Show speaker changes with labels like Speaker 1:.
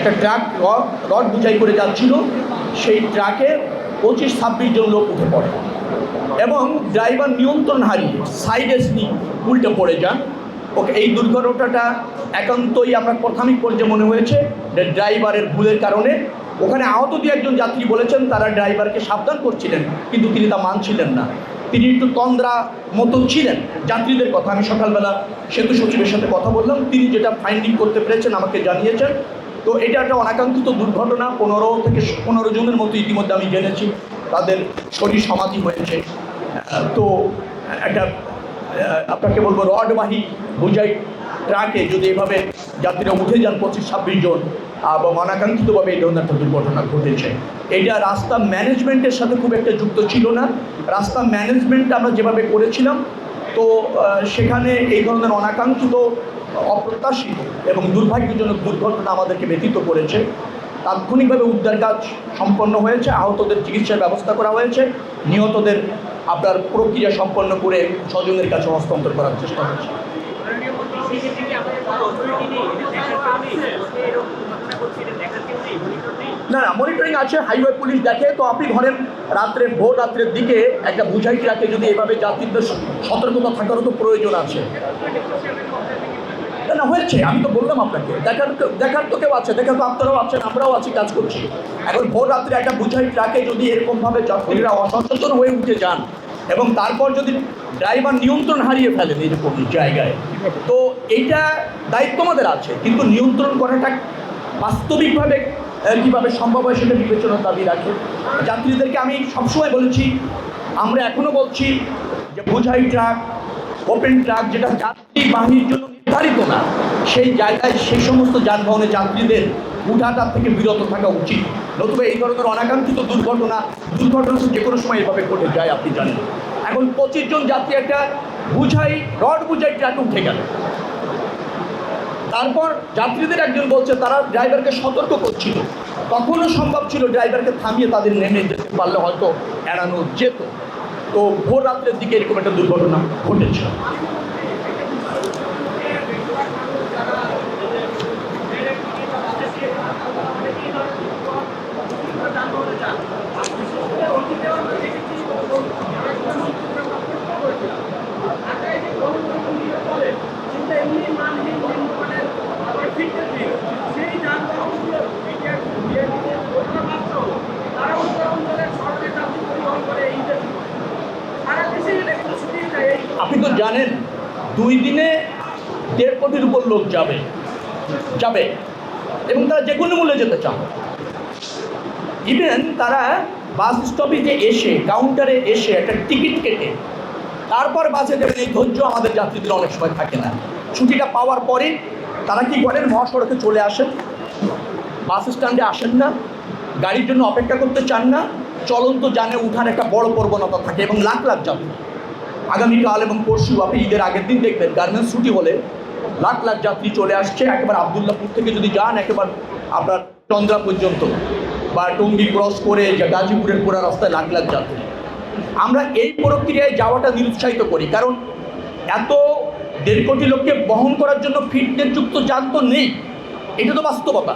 Speaker 1: একটা truck rod বোঝাই করে যাচ্ছিল, সেই ট্রাকে 25-26 জন লোক উঠে পড়ে এবং ড্রাইভার নিয়ন্ত্রণ হারিয়ে সাইডে উল্টে পড়ে যান। ওকে, এই দুর্ঘটনাটা একান্তই আমরা প্রাথমিক পর্যায়ে মনে হয়েছে যে ড্রাইভারের ভুলের কারণে। ওখানে আহত দু একজন যাত্রী বলেছেন তারা ড্রাইভারকে সাবধান করছিলেন, কিন্তু তিনি তা মানছিলেন না। তিনি একটু তন্দ্রা মতো ছিলেন। যাত্রীদের কথা, আমি সকালবেলা সেতু সচিবের সাথে কথা বললাম, তিনি যেটা ফাইন্ডিং করতে পেরেছেন আমাকে জানিয়েছেন। তো এটা একটা অনাকাঙ্ক্ষিত দুর্ঘটনা। 15 থেকে 15 জনের মতো ইতিমধ্যে আমি জেনেছি তাদের শরীর সমাধি হয়েছে। তো একটা আপনাকে বলবো রডবাহী বোঝাই ট্রাকে যদি এভাবে যাত্রীরা উঠে যান 25-26 জন এবং অনাকাঙ্ক্ষিতভাবে এই ধরনের একটা দুর্ঘটনা ঘটেছে। এটা রাস্তা ম্যানেজমেন্টের সাথে খুব একটা যুক্ত ছিল না। রাস্তা ম্যানেজমেন্ট আমরা যেভাবে করেছিলাম, তো সেখানে এই ধরনের অনাকাঙ্ক্ষিত, অপ্রত্যাশিত এবং দুর্ভাগ্যজনক দুর্ঘটনা আমাদেরকে ব্যতীত করেছে। তাৎক্ষণিকভাবে উদ্ধার কাজ সম্পন্ন হয়েছে, আহতদের চিকিৎসার ব্যবস্থা করা হয়েছে, নিহতদের আপনার প্রক্রিয়া সম্পন্ন করে স্বজনের কাছে হস্তান্তর করার চেষ্টা হয়েছে। না, মনিটরিং আছে, হাইওয়ে পুলিশ দেখে। তো আপনি ধরেন ভোর রাত্রের দিকে একটা বোঝাই ট্রাকে যদি এভাবে যাত্রীদের সতর্কতা থাকারও তো প্রয়োজন আছে। না হয়েছে, আমি তো বললাম আপনাকে, দেখার তো কেউ আছে, দেখার তো আপনারাও আছেন, আমরাও আছি, কাজ করছি। এখন ভোর রাত্রে একটা বোঝাই ট্রাকে যদি এরকমভাবে যাত্রীরা অসচেতন হয়ে উঠে যান এবং তারপর যদি ড্রাইভার নিয়ন্ত্রণ হারিয়ে ফেলেন এরকম জায়গায়, তো এইটা দায়িত্ব আমাদের আছে, কিন্তু নিয়ন্ত্রণ করাটা বাস্তবিকভাবে কীভাবে সম্ভব হয় সেটা বিবেচনার দাবি রাখে। যাত্রীদেরকে আমি সবসময় বলেছি, আমরা এখনও বলছি যে বোঝাই ট্রাক, ওপেন ট্রাক যেটা যাত্রী বাহিনীর জন্য নির্ধারিত না, সেই জায়গায় সেই সমস্ত যানবাহনে যাত্রীদের উঠাটার থেকে বিরত থাকা উচিত। নতুবা এই ধরনের অনাকাঙ্ক্ষিত দুর্ঘটনা তো যে কোনো সময় এভাবে ঘটে যায়, আপনি জানেন। এখন 25 জন যাত্রী একটা রড বোঝাই ট্রাকে উঠে গেল। তারপর যাত্রীদের একজন বলছে তারা ড্রাইভারকে সতর্ক করছিল, তখনও সম্ভব ছিল ড্রাইভারকে থামিয়ে তাদের নেমে যেতে পারলে হয়তো এড়ানো যেত। তো ভোর রাত্রের দিকে এরকম একটা দুর্ঘটনা ঘটেছে। আপনি তো জানেন 2 দিনে 1.5 কোটির উপর লোক যাবে এবং তারা যে কোনো মূল্যে যেতে চান। ইভেন তারা বাস স্টপেজে এসে, কাউন্টারে এসে একটা টিকিট কেটে তারপর বাসে যাবেন, এই ধৈর্য আমাদের যাত্রীদের অনেক সময় থাকে না। ছুটিটা পাওয়ার পরে তারা কি করেন, মহাসড়কে চলে আসেন, বাস স্ট্যান্ডে আসেন না, গাড়ির জন্য অপেক্ষা করতে চান না, চলন্ত যানে উঠার একটা বড় প্রবণতা থাকে এবং লাখ লাখ যাত্রী। আগামীকাল এবং পরশু আপনি ঈদের আগের দিন দেখবেন গার্মেন্টস ছুটি হলে লাখ লাখ যাত্রী চলে আসছে। একেবারে আবদুল্লাপুর থেকে যদি যান একেবারে আপনার চন্দ্রা পর্যন্ত বা টঙ্গী ক্রস করে গাজীপুরের পুরা রাস্তায় লাখ লাখ যাত্রী। আমরা এই প্রক্রিয়ায় যাওয়াটা নিরুৎসাহিত করি, কারণ এত 1.5 কোটি লোককে বহন করার জন্য ফিটনেসযুক্ত যান তো নেই, এটা তো বাস্তবতা।